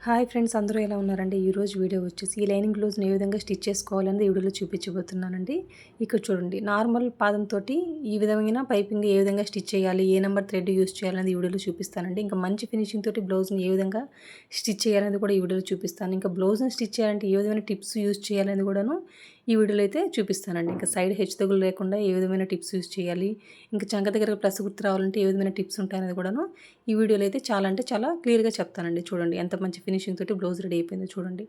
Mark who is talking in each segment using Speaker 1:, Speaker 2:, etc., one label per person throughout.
Speaker 1: Hi friends, అందరూ ఎలా ఉన్నారండి? ఈరోజు వీడియో వచ్చేసి ఈ లైనింగ్ బ్లౌజ్ని ఏ విధంగా స్టిచ్ చేసుకోవాలనేది ఈ వీడియోలో చూపించబోతున్నానండి. ఇక్కడ చూడండి, నార్మల్ పాదంతో ఈ విధమైన పైపింగ్ ఏ విధంగా స్టిచ్ చేయాలి, ఏ నెంబర్ థ్రెడ్ యూస్ చేయాలనేది ఈ వీడియోలో చూపిస్తానండి. ఇంకా మంచి ఫినిషింగ్ తోటి బ్లౌజ్ని ఏ విధంగా స్టిచ్ చేయాలనేది కూడా ఈ వీడియోలో చూపిస్తాను. ఇంకా బ్లౌజ్ని స్టిచ్ చేయాలంటే ఏ విధమైన టిప్స్ యూస్ చేయాలనేది కూడాను ఈ వీడియోలో అయితే చూపిస్తానండి. ఇంకా సైడ్ హెచ్చుతగులు లేకుండా ఏ విధమైన టిప్స్ యూస్ చేయాలి, ఇంకా చంక దగ్గర ప్లస్ గుర్తు రావాలంటే ఏ విధమైన టిప్స్ ఉంటాయనేది కూడాను ఈ వీడియోలో అయితే చాలా అంటే చాలా క్లియర్గా చెప్తానండి. చూడండి ఎంత మంచి ఫినిషింగ్ తోటి బ్లౌజ్ రెడీ అయిపోయిందో చూడండి.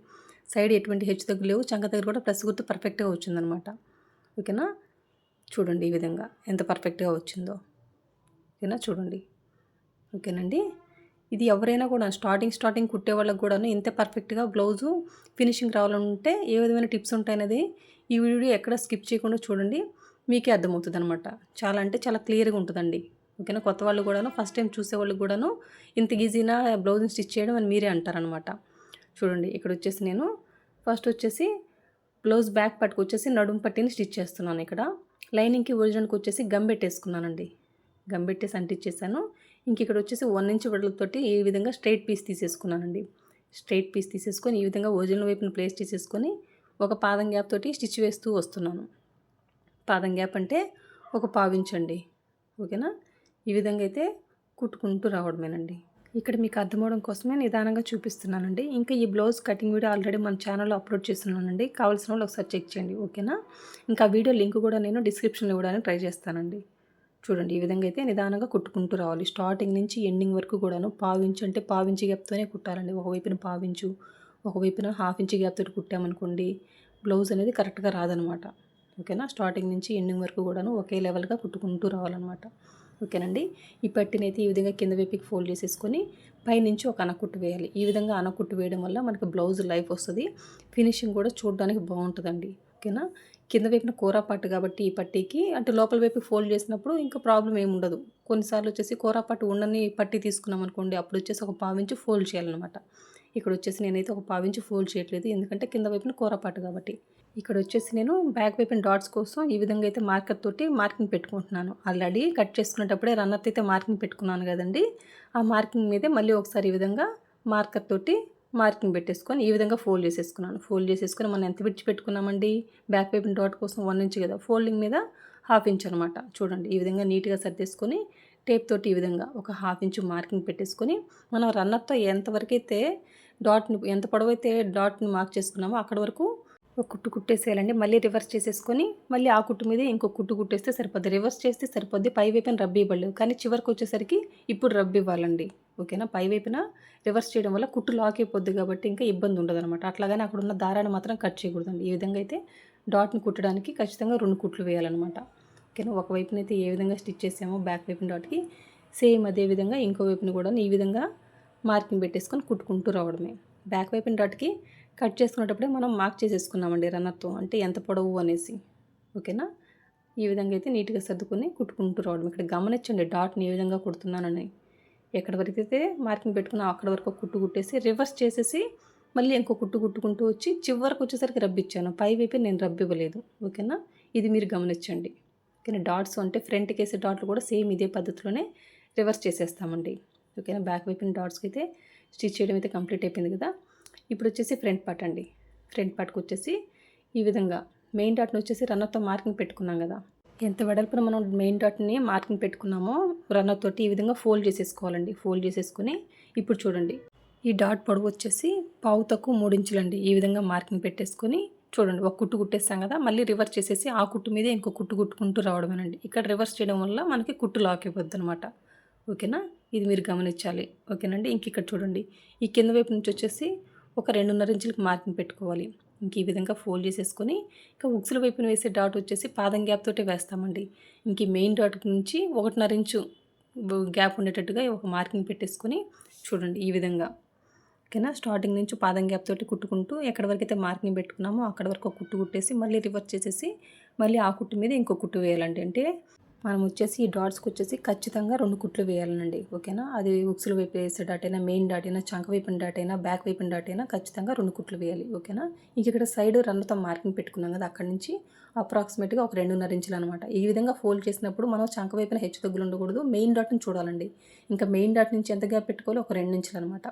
Speaker 1: సైడ్ ఎటువంటి హెచ్చు తగ్గులు లేవు, చంక దగ్గర కూడా ప్లస్ గుర్తు పర్ఫెక్ట్గా వచ్చిందనమాట. ఓకేనా? చూడండి ఈ విధంగా ఎంత పర్ఫెక్ట్గా వచ్చిందో. ఓకేనా? చూడండి. ఓకేనండి. ఇది ఎవరైనా కూడా స్టార్టింగ్ కుట్టే వాళ్ళకి కూడాను ఇంత పర్ఫెక్ట్గా బ్లౌజు ఫినిషింగ్ రావాలంటే ఏ విధమైన టిప్స్ ఉంటాయనేది ఈ వీడియో ఎక్కడ స్కిప్ చేయకుండా చూడండి, మీకే అర్థమవుతుంది అనమాట. చాలా అంటే చాలా క్లియర్గా ఉంటుందండి. ఓకేనా? కొత్త వాళ్ళు కూడాను, ఫస్ట్ టైం చూసే వాళ్ళకి కూడాను ఇంత ఈజీనా బ్లౌజ్ని స్టిచ్ చేయడం అని మీరే అంటారనమాట. చూడండి, ఇక్కడ వచ్చేసి నేను ఫస్ట్ వచ్చేసి బ్లౌజ్ బ్యాక్ పట్టుకు వచ్చేసి నడుము పట్టిని స్టిచ్ చేస్తున్నాను. ఇక్కడ లైనింగ్కి ఒరిజినల్కి వచ్చేసి గమ్ పెట్టేసుకున్నానండి. గమ్ పెట్టేసి అంటించేసాను. ఇంక ఇక్కడ వచ్చేసి 1 ఇంచ్ వెడల్పుతోటి ఈ విధంగా స్ట్రైట్ పీస్ తీసేసుకున్నానండి. స్ట్రైట్ పీస్ తీసేసుకొని ఈ విధంగా ఒరిజినల్ వైపుని ప్లేస్ చేసేసుకొని ఒక పాదం గ్యాప్ తోటి స్టిచ్ వేస్తూ వస్తున్నాను. పాదం గ్యాప్ అంటే ఒక పావించండి. ఓకేనా? ఈ విధంగా అయితే కుట్టుకుంటూ రావడమేనండి. ఇక్కడ మీకు అర్థమవడం కోసమే నిదానంగా చూపిస్తున్నానండి. ఇంకా ఈ బ్లౌజ్ కటింగ్ వీడియో ఆల్రెడీ మన ఛానల్లో అప్లోడ్ చేస్తున్నానండి. కావాల్సిన వాళ్ళు ఒకసారి చెక్ చేయండి. ఓకేనా? ఇంకా వీడియో లింక్ కూడా నేను డిస్క్రిప్షన్లో ఇవ్వడానికి ట్రై చేస్తానండి. చూడండి, ఈ విధంగా అయితే నిదానంగా కుట్టుకుంటూ రావాలి. స్టార్టింగ్ నుంచి ఎండింగ్ వరకు కూడాను పావించు అంటే పావించి గ్యాప్తోనే కుట్టాలండి. ఒకవైపున పావించు, ఒకవైపున హాఫ్ ఇంచ్ గ్యాప్ తోటి కుట్టామనుకోండి బ్లౌజ్ అనేది కరెక్ట్గా రాదనమాట. ఓకేనా? స్టార్టింగ్ నుంచి ఎండింగ్ వరకు కూడాను ఒకే లెవెల్గా కుట్టుకుంటూ రావాలన్నమాట. ఓకేనండి. ఈ పట్టినైతే ఈ విధంగా కింద వైపుకి ఫోల్డ్ చేసేసుకొని పైనుంచి ఒక అనకుట్టు వేయాలి. ఈ విధంగా అనకుట్టు వేయడం వల్ల మనకి బ్లౌజ్ లైఫ్ వస్తుంది, ఫినిషింగ్ కూడా చూడడానికి బాగుంటుందండి. ఓకేనా? కింద వైపున కూర పట్టు కాబట్టి ఈ పట్టీకి అంటే లోపల వైపు ఫోల్డ్ చేసినప్పుడు ఇంకా ప్రాబ్లం ఏమి ఉండదు. కొన్నిసార్లు వచ్చేసి కూర పట్టు ఉండని పట్టీ తీసుకున్నాం అనుకోండి, అప్పుడు వచ్చేసి ఒక పావించి ఫోల్డ్ చేయాలన్నమాట. ఇక్కడ వచ్చేసి నేనైతే ఒక పావించి ఫోల్డ్ చేయట్లేదు, ఎందుకంటే కింద వైపున కూర పట్టు కాబట్టి. ఇక్కడ వచ్చేసి నేను బ్యాక్ వైపున డాట్స్ కోసం ఈ విధంగా అయితే మార్కర్ తోటి మార్కింగ్ పెట్టుకుంటున్నాను. ఆల్రెడీ కట్ చేసుకునేటప్పుడే రన్నర్తో అయితే మార్కింగ్ పెట్టుకున్నాను కదండి. ఆ మార్కింగ్ మీదే మళ్ళీ ఒకసారి ఈ విధంగా మార్కర్ తోటి మార్కింగ్ పెట్టేసుకొని ఈ విధంగా ఫోల్డ్ చేసేసుకున్నాను. ఫోల్డ్ చేసేసుకొని మనం ఎంత విడిచి పెట్టుకున్నామండి, బ్యాక్ వైపున డాట్ కోసం 1 ఇంచ్ కదా, ఫోల్డింగ్ మీద హాఫ్ ఇంచ్ అనమాట. చూడండి, ఈ విధంగా నీట్గా సర్దేసుకొని టేప్ తోటి ఈ విధంగా ఒక హాఫ్ ఇంచ్ మార్కింగ్ పెట్టేసుకొని మనం రన్నర్తో ఎంతవరకు అయితే డాట్ని ఎంత పొడవైతే డాట్ని మార్క్ చేసుకున్నామో అక్కడ వరకు ఒక కుట్టు కుట్టేసేయాలండి. మళ్ళీ రివర్స్ చేసేసుకొని మళ్ళీ ఆ కుట్టు మీద ఇంకో కుట్టు కుట్టేస్తే సరిపోద్ది. రివర్స్ చేస్తే సరిపోద్ది, పై వైపున రబ్బీ ఇవ్వలేదు, కానీ చివరికి వచ్చేసరికి ఇప్పుడు రబ్బీ ఇవ్వాలండి. ఓకేనా? పై వైపున రివర్స్ చేయడం వల్ల కుట్టు లాక్ అయిపోద్ది కాబట్టి ఇంకా ఇబ్బంది ఉండదు అనమాట. అట్లాగని అక్కడ ఉన్న దారాన్ని మాత్రం కట్ చేయకూడదండి. ఈ విధంగా అయితే డాట్ని కుట్టడానికి ఖచ్చితంగా 2 కుట్లు వేయాలన్నమాట. ఓకేనా? ఒక వైపున అయితే ఏ విధంగా స్టిచ్ చేసామో బ్యాక్ వైపున డాట్కి సేమ్ అదే విధంగా ఇంకో వైపున కూడా ఈ విధంగా మార్కింగ్ పెట్టేసుకొని కుట్టుకుంటూ రావడమే. బ్యాక్ వైపున డాట్కి కట్ చేసుకునేటప్పుడే మనం మార్క్ చేసేసుకున్నామండి రన్నర్తో, అంటే ఎంత పొడవు అనేసి. ఓకేనా? ఈ విధంగా అయితే నీట్గా సర్దుకొని కుట్టుకుంటూ రావడం. ఇక్కడ గమనించండి డాట్ని ఏ విధంగా కుడుతున్నానని. ఎక్కడి వరకు అయితే మార్కింగ్ పెట్టుకున్నా అక్కడ వరకు కుట్టు కుట్టేసి రివర్స్ చేసేసి మళ్ళీ ఇంకో కుట్టు కుట్టుకుంటూ వచ్చి చివరికి వచ్చేసరికి రబ్బిచ్చాను. పై వైపు నేను రబ్బివ్వలేదు. ఓకేనా? ఇది మీరు గమనించండి. ఓకేనా? డాట్స్ అంటే ఫ్రంట్కి వేసే డాట్లు కూడా సేమ్ ఇదే పద్ధతిలోనే రివర్స్ చేసేస్తామండి. ఓకేనా? బ్యాక్ వైపున డాట్స్కి అయితే స్టిచ్ చేయడం అయితే కంప్లీట్ అయిపోయింది కదా. ఇప్పుడు వచ్చేసి ఫ్రంట్ పార్ట్ అండి. ఫ్రంట్ పార్ట్కి వచ్చేసి ఈ విధంగా మెయిన్ డాట్ని వచ్చేసి రన్నర్తో మార్కింగ్ పెట్టుకున్నాం కదా, ఎంత వెడల్పున మనం మెయిన్ డాట్ని మార్కింగ్ పెట్టుకున్నామో రన్నర్ తోటి ఈ విధంగా ఫోల్డ్ చేసేసుకోవాలండి. ఫోల్డ్ చేసేసుకుని ఇప్పుడు చూడండి, ఈ డాట్ పొడవు వచ్చేసి పావు తక్కువ 3 ఇంచులండి. ఈ విధంగా మార్కింగ్ పెట్టేసుకొని చూడండి, ఒక కుట్టు కుట్టేస్తాం కదా, మళ్ళీ రివర్స్ చేసేసి ఆ కుట్టు మీద ఇంకో కుట్టు కుట్టుకుంటూ రావడమేనండి. ఇక్కడ రివర్స్ చేయడం వల్ల మనకి కుట్టు లాక్ అయిపోద్ది అనమాట. ఓకేనా? ఇది మీరు గమనించాలి. ఓకేనండి? ఇంక ఇక్కడ చూడండి, ఈ కింద వైపు నుంచి వచ్చేసి ఒక 2.5 ఇంచులకు మార్కింగ్ పెట్టుకోవాలి. ఇంక ఈ విధంగా ఫోల్డ్ చేసేసుకొని ఇంకా ఉక్సుల వైపున వేసే డాట్ వచ్చేసి పాదం గ్యాప్ తోటే వేస్తామండి. ఇంక ఈ మెయిన్ డాట్ నుంచి 1.5 ఇంచు గ్యాప్ ఉండేటట్టుగా ఒక మార్కింగ్ పెట్టేసుకొని చూడండి ఈ విధంగా. ఓకేనా? స్టార్టింగ్ నుంచి పాదం గ్యాప్ తోటి కుట్టుకుంటూ ఎక్కడి వరకు అయితే మార్కింగ్ పెట్టుకున్నామో అక్కడ వరకు ఒక కుట్టు కుట్టేసి మళ్ళీ రివర్స్ చేసేసి మళ్ళీ ఆ కుట్టు మీద ఇంకో కుట్టు వేయాలండి. అంటే మనం వచ్చేసి ఈ డాట్స్కి వచ్చేసి ఖచ్చితంగా 2 కుట్లు వేయాలనండి. ఓకేనా, అది ఉక్సులు వైపు వేసే డాట్ అయినా, మెయిన్ డాట్ అయినా, చంక వైపున డాట్ అయినా, బ్యాక్ వైపున డాట్ అయినా ఖచ్చితంగా 2 కుట్లు వేయాలి. ఓకేనా, ఇంక ఇక్కడ సైడ్ రన్నుతో మార్కింగ్ పెట్టుకున్నాం కదా, అక్కడి నుంచి అప్రాక్సిమేట్గా ఒక 2.5 ఇంచులు అనమాట. ఈ విధంగా ఫోల్డ్ చేసినప్పుడు మనం చంక వైపున హెచ్చు తగ్గులు ఉండకూడదు, మెయిన్ డాట్ని చూడాలండి. ఇంకా మెయిన్ డాట్ నుంచి ఎంత గ్యాప్ పెట్టుకోవాలో ఒక 2 ఇంచులు అనమాట.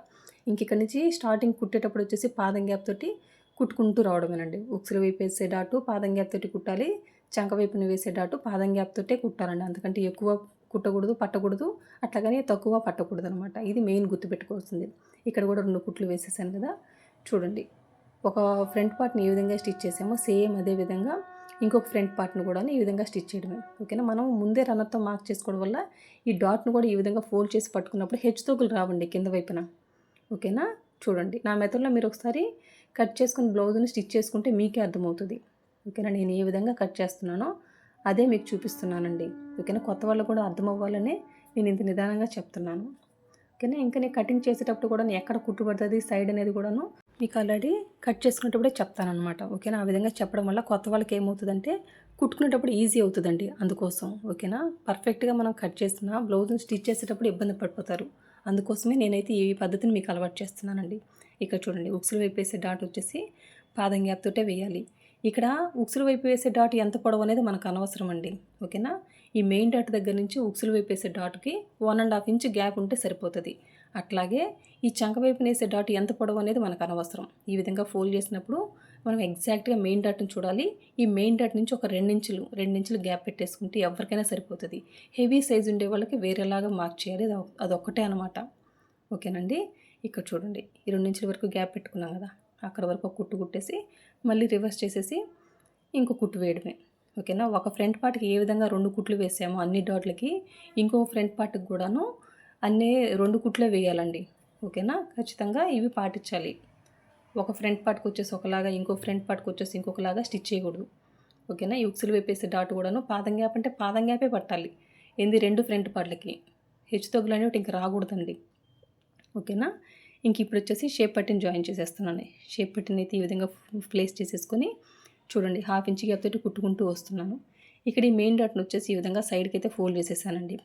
Speaker 1: ఇంక ఇక్కడ నుంచి స్టార్టింగ్ కుట్టేటప్పుడు వచ్చేసి పాదం గ్యాప్ తోటి కుట్టుకుంటూ రావడమేనండి. ఉక్సులు వైపు వేసే డాటు పాదం గ్యాప్ తోటి కుట్టాలి, చంక వైపున వేసే డాటు పాదం గ్యాప్ తోటే కుట్టాలండి. అందుకంటే ఎక్కువ కుట్టకూడదు, పట్టకూడదు, అట్లాగని తక్కువ పట్టకూడదు అనమాట. ఇది మెయిన్ గుర్తుపెట్టుకోవాల్సింది. ఇక్కడ కూడా 2 కుట్లు వేసేసాను కదా, చూడండి. ఒక ఫ్రంట్ పార్ట్ని ఏ విధంగా స్టిచ్ చేసామో సేమ్ అదే విధంగా ఇంకొక ఫ్రంట్ పార్ట్ని కూడా ఈ విధంగా స్టిచ్ చేయడమే. ఓకేనా, మనం ముందే రన్నర్తో మార్క్ చేసుకోవడం వల్ల ఈ డాట్ను కూడా ఈ విధంగా ఫోల్డ్ చేసి పట్టుకున్నప్పుడు హెచ్చు తగ్గులు రావండి కింద వైపున. ఓకేనా, చూడండి. నా మెథడ్లో మీరు ఒకసారి కట్ చేసుకుని బ్లౌజ్ని స్టిచ్ చేసుకుంటే మీకే అర్థమవుతుంది. ఓకేనా, నేను ఏ విధంగా కట్ చేస్తున్నానో అదే మీకు చూపిస్తున్నానండి. ఓకేనా, కొత్త వాళ్ళు కూడా అర్థం అవ్వాలనే నేను ఇంత నిదానంగా చెప్తున్నాను. ఓకేనా, ఇంకా నేను కటింగ్ చేసేటప్పుడు కూడా ఎక్కడ కుట్టుబడుతుంది సైడ్ అనేది కూడాను మీకు ఆల్రెడీ కట్ చేసుకునేటప్పుడే చెప్తానమాట. ఓకేనా, ఆ విధంగా చెప్పడం వల్ల కొత్త వాళ్ళకి ఏమవుతుందంటే కుట్టుకునేటప్పుడు ఈజీ అవుతుందండి. అందుకోసం ఓకేనా, పర్ఫెక్ట్గా మనం కట్ చేసిన బ్లౌజ్ని స్టిచ్ చేసేటప్పుడు ఇబ్బంది పడిపోతారు. అందుకోసమే నేనైతే ఈ పద్ధతిని మీకు అలవాటు చేస్తున్నానండి. ఇక్కడ చూడండి, ఉక్సులు వైపు వేసే డాట్ వచ్చేసి పాదం గ్యాప్ తోటే వేయాలి. ఇక్కడ ఉక్సులు వైపు వేసే డాట్ ఎంత పొడవు అనేది మనకు అనవసరం అండి. ఓకేనా, ఈ మెయిన్ డాట్ దగ్గర నుంచి ఉక్సులు వైపు వేసే డాట్కి 1.5 ఇంచ్ గ్యాప్ ఉంటే సరిపోతుంది. అట్లాగే ఈ చంక వైపున వేసే డాట్ ఎంత పొడవు అనేది మనకు అనవసరం. ఈ విధంగా ఫోల్డ్ చేసినప్పుడు మనం ఎగ్జాక్ట్గా మెయిన్ డాట్ని చూడాలి. ఈ మెయిన్ డాట్ నుంచి ఒక 2 ఇంచులు గ్యాప్ పెట్టేసుకుంటే ఎవరికైనా సరిపోతుంది. హెవీ సైజు ఉండే వాళ్ళకి వేరేలాగా మార్క్ చేయాలి, అదొక్కటే అనమాట. ఓకేనండి, ఇక్కడ చూడండి, ఈ 2 ఇంచుల వరకు గ్యాప్ పెట్టుకున్నాం కదా, అక్కడ వరకు ఒక కుట్టు కుట్టేసి మళ్ళీ రివర్స్ చేసేసి ఇంకో కుట్టు వేయడమే. ఓకేనా, ఒక ఫ్రంట్ పార్ట్కి ఏ విధంగా 2 కుట్లు వేసామో అన్ని డాట్లకి ఇంకో ఫ్రంట్ పార్ట్కి కూడాను అన్నీ 2 కుట్లే వేయాలండి. ఓకేనా, ఖచ్చితంగా ఇవి పాటించాలి. ఒక ఫ్రంట్ పార్ట్కి వచ్చేసి ఒకలాగా, ఇంకో ఫ్రంట్ పార్ట్కి వచ్చేసి ఇంకొకలాగా స్టిచ్ చేయకూడదు. ఓకేనా, ఈ ఉక్సులు వేపేసే డాట్ కూడాను పాదం గ్యాప్ అంటే పాదం గ్యాపే పట్టాలి. 2 ఫ్రంట్ పార్ట్లకి హెచ్చు తగ్గులు అనేవి ఇంక రాకూడదండి. ఓకేనా, ఇంక ఇప్పుడు వచ్చేసి షేప్ పట్టిని జాయిన్ చేసేస్తున్నాను. షేప్ పట్టిని అయితే ఈ విధంగా ప్లేస్ చేసేసుకొని చూడండి, 1/2 ఇంచ్ గ్యాప్ తోటి కుట్టుకుంటూ వస్తున్నాను. ఇక్కడ ఈ మెయిన్ డాట్ని వచ్చేసి ఈ విధంగా సైడ్కి అయితే ఫోల్డ్ చేసేసానండి.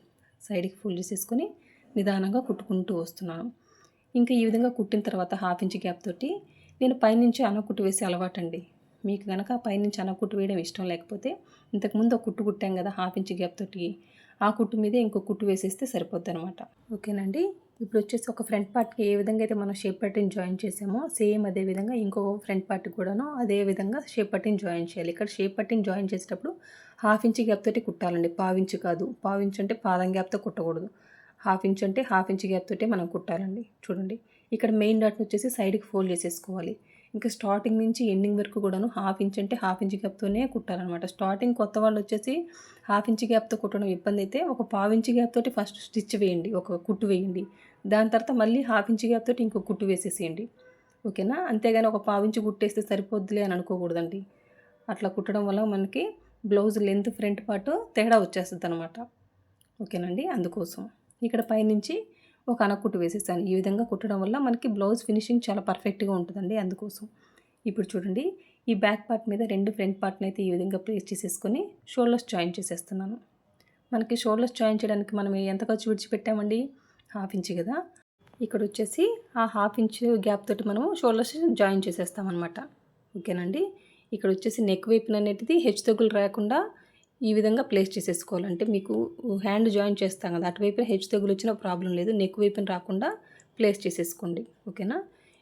Speaker 1: సైడ్కి ఫోల్డ్ చేసేసుకొని నిదానంగా కుట్టుకుంటూ వస్తున్నాను. ఇంకా ఈ విధంగా కుట్టిన తర్వాత 1/2 ఇంచ్ గ్యాప్ తోటి నేను పైనుంచి అనకుట్టు వేసే అలవాటండి. మీకు కనుక పైనుంచి అనకుట్టు వేయడం ఇష్టం లేకపోతే ఇంతకుముందు ఒక కుట్టు కుట్టాం కదా 1/2 ఇంచ్ గ్యాప్ తోటి, ఆ కుట్టు మీదే ఇంకో కుట్టు వేసేస్తే సరిపోద్ది అనమాట. ఓకేనండి, ఇప్పుడు వచ్చేసి ఒక ఫ్రంట్ పార్ట్కి ఏ విధంగా అయితే మనం షేప్ పట్టిని జాయిన్ చేసామో సేమ్ అదే విధంగా ఇంకో ఫ్రంట్ పార్ట్కి కూడాను అదే విధంగా షేప్ పట్టిని జాయిన్ చేయాలి. ఇక్కడ షేప్ పట్టిని జాయిన్ చేసేటప్పుడు 1/2 ఇంచ్ గ్యాప్ తోటి కుట్టాలండి, 1/4 ఇంచ్ కాదు. 1/4 ఇంచ్ అంటే పాదం గ్యాప్తో కుట్టకూడదు. 1/2 ఇంచ్ అంటే 1/2 ఇంచ్ గ్యాప్ తోటే మనం కుట్టాలండి. చూడండి, ఇక్కడ మెయిన్ డాట్ని వచ్చేసి సైడ్కి ఫోల్డ్ చేసేసుకోవాలి. ఇంకా స్టార్టింగ్ నుంచి ఎండింగ్ వరకు కూడాను 1/2 ఇంచ్ అంటే 1/2 ఇంచ్ గ్యాప్తోనే కుట్టాలన్నమాట. స్టార్టింగ్ కొత్త వాళ్ళు వచ్చేసి 1/2 ఇంచ్ గ్యాప్తో కుట్టడం ఇబ్బంది అయితే ఒక 1/4 ఇంచ్ గ్యాప్ తోటి ఫస్ట్ స్టిచ్ వేయండి, ఒక కుట్టు వేయండి. దాని తర్వాత మళ్ళీ 1/2 ఇంచ్ గ్యాప్ తోటి ఇంకో కుట్టు వేసేసేయండి. ఓకేనా, అంతేగాని ఒక 1/4 ఇంచ్ కుట్టేస్తే సరిపోద్దులే అని అనుకోకూడదండి. అట్లా కుట్టడం వల్ల మనకి బ్లౌజ్ లెంత్ ఫ్రంట్ పార్ట్ తేడా వచ్చేస్తుంది అనమాట. ఓకేనండి, అందుకోసం ఇక్కడ పైనుంచి ఒక అనకుట్టు వేసేసాను. ఈ విధంగా కుట్టడం వల్ల మనకి బ్లౌజ్ ఫినిషింగ్ చాలా పర్ఫెక్ట్గా ఉంటుందండి. అందుకోసం ఇప్పుడు చూడండి, ఈ బ్యాక్ పార్ట్ మీద 2 ఫ్రంట్ పార్ట్ని అయితే ఈ విధంగా ప్లేస్ చేసేసుకొని షోల్డర్స్ జాయిన్ చేసేస్తున్నాను. మనకి షోల్డర్స్ జాయిన్ చేయడానికి మనం ఎంత ఖర్చు విడిచిపెట్టామండి, 1/2 ఇంచ్ కదా. ఇక్కడ వచ్చేసి ఆ 1/2 ఇంచ్ గ్యాప్ తోటి మనం షోల్డర్స్ జాయిన్ చేసేస్తామన్నమాట. ఓకేనండి, ఇక్కడ వచ్చేసి నెక్ వైపున అనేటిది హెచ్చు తగ్గులు రాకుండా ఈ విధంగా ప్లేస్ చేసేసుకోవాలంటే మీకు హ్యాండ్ జాయిన్ చేస్తాం కదా, అటువైపున హెచ్చు తగ్గులు వచ్చిన ప్రాబ్లం లేదు, నెక్ వైపున రాకుండా ప్లేస్ చేసేసుకోండి. ఓకేనా,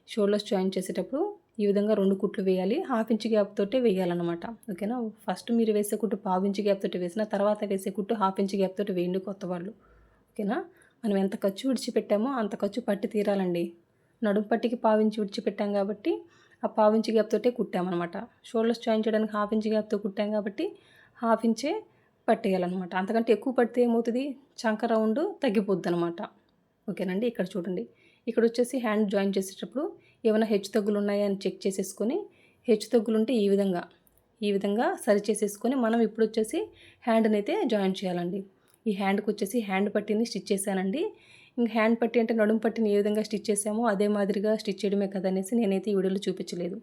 Speaker 1: షోల్డర్స్ జాయిన్ చేసేటప్పుడు ఈ విధంగా 2 కుట్లు వేయాలి, 1/2 ఇంచ్ గ్యాప్ తోటే వేయాలన్నమాట. ఓకేనా, ఫస్ట్ మీరు వేసే కుట్టు 1/4 ఇంచ్ గ్యాప్ తోటి వేసిన తర్వాత వేసే కుట్టు 1/2 ఇంచ్ గ్యాప్ తోటి వేయండి కొత్త వాళ్ళు. ఓకేనా, మనం ఎంత ఖర్చు విడిచిపెట్టామో అంత ఖర్చు పట్టి తీరాలండి. నడుము పట్టికి 1/4 ఇంచ్ విడిచిపెట్టాం కాబట్టి ఆ 1/4 ఇంచ్ గ్యాప్ తోటే కుట్టామన్నమాట. షోల్డర్స్ జాయిన్ చేయడానికి 1/2 ఇంచ్ గ్యాప్తో కుట్టాం కాబట్టి 1/2 ఇంచే పట్టేయాలన్నమాట. అంతకంటే ఎక్కువ పడితే ఏమవుతుంది, చంక రౌండ్ తగ్గిపోద్ది అనమాట. ఓకేనండి, ఇక్కడ చూడండి, ఇక్కడ వచ్చేసి హ్యాండ్ జాయిన్ చేసేటప్పుడు ఏమైనా హెచ్చు తగ్గులు ఉన్నాయా అని చెక్ చేసేసుకొని హెచ్చు తగ్గులు ఉంటే ఈ విధంగా సరి చేసేసుకొని మనం ఇప్పుడు వచ్చేసి హ్యాండ్ని అయితే జాయిన్ చేయాలండి. ఈ హ్యాండ్కి వచ్చేసి హ్యాండ్ పట్టిని స్టిచ్ చేశానండి. ఇంక హ్యాండ్ పట్టి అంటే నడుము పట్టిని ఏ విధంగా స్టిచ్ చేసామో అదే మాదిరిగా స్టిచ్ చేయడమే కదా అనేసి నేనైతే ఈ వీడియోలో చూపించలేదు.